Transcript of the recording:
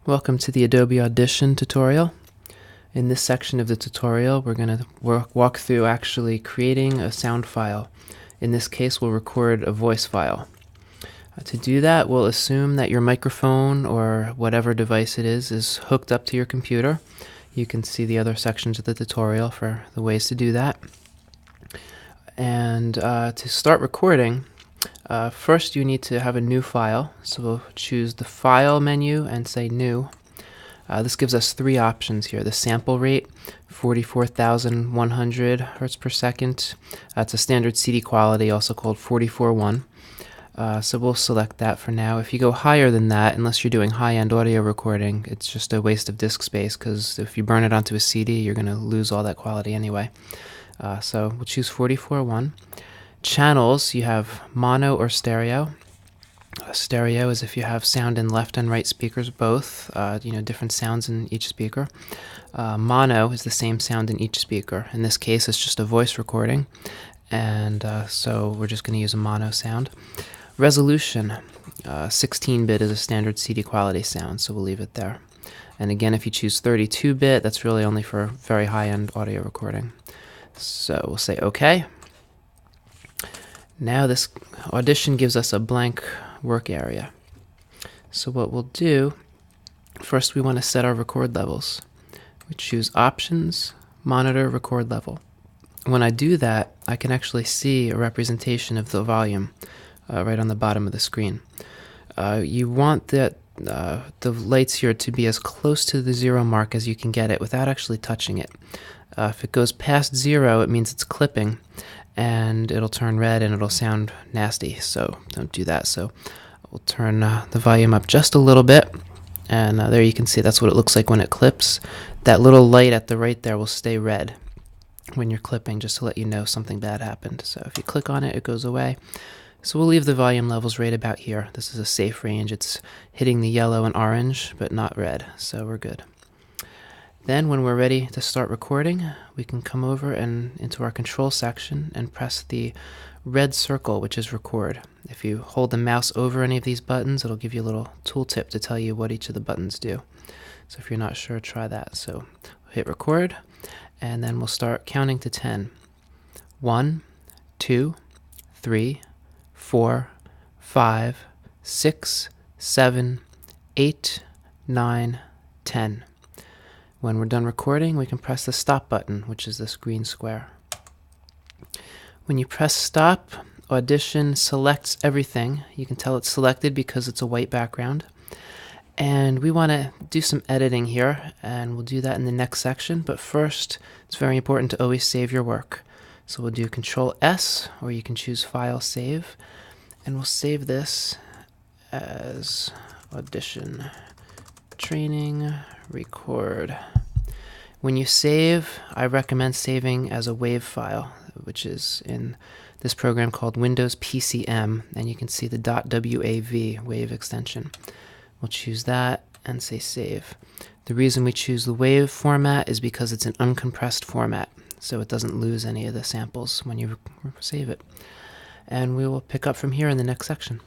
Welcome to the Adobe Audition tutorial. In this section of the tutorial, we're going to walk through actually creating a sound file. In this case, we'll record a voice file. To do that, we'll assume that your microphone or whatever device it is hooked up to your computer. You can see the other sections of the tutorial for the ways to do that. And to start recording, first you need to have a new file. So we'll choose the File menu and say New. This gives us three options here. The sample rate, 44,100 hertz per second. That's a standard CD quality, also called 44.1. So we'll select that for now. If you go higher than that, unless you're doing high-end audio recording, it's just a waste of disk space, because if you burn it onto a CD, you're going to lose all that quality anyway. So we'll choose 44.1. Channels, you have mono or stereo. Stereo is if you have sound in left and right speakers both, different sounds in each speaker. Mono is the same sound in each speaker. In this case, it's just a voice recording, and so we're just going to use a mono sound. Resolution, 16-bit is a standard CD quality sound, so we'll leave it there. And again, if you choose 32-bit, that's really only for very high-end audio recording. So we'll say OK. Now this Audition gives us a blank work area. So what we'll do, first we want to set our record levels. We choose Options, Monitor Record Level. When I do that, I can actually see a representation of the volume right on the bottom of the screen. You want the lights here to be as close to the 0 mark as you can get it without actually touching it. If it goes past 0, it means it's clipping, and it'll turn red and it'll sound nasty, so don't do that. So we'll turn the volume up just a little bit, and there you can see that's what it looks like when it clips. That little light at the right there will stay red when you're clipping, just to let you know something bad happened. So if you click on it, it goes away. So we'll leave the volume levels right about here. This is a safe range. It's hitting the yellow and orange, but not red, so we're good. Then when we're ready to start recording, we can come over and into our control section and press the red circle, which is record. If you hold the mouse over any of these buttons, it'll give you a little tooltip to tell you what each of the buttons do. So if you're not sure, try that. So we'll hit record, and then we'll start counting to 10. 1, 2, 3, 4, 5, 6, 7, 8, 9, 10. When we're done recording, we can press the stop button, which is this green square. When you press stop, Audition selects everything. You can tell it's selected because it's a white background. And we want to do some editing here, and we'll do that in the next section. But first, it's very important to always save your work. So we'll do Control S, or you can choose File, Save. And we'll save this as Audition Training Record. When you save, I recommend saving as a WAV file, which is in this program called Windows PCM, and you can see the .wav WAV extension. We'll choose that and say save. The reason we choose the WAV format is because it's an uncompressed format, so it doesn't lose any of the samples when you save it. And we will pick up from here in the next section.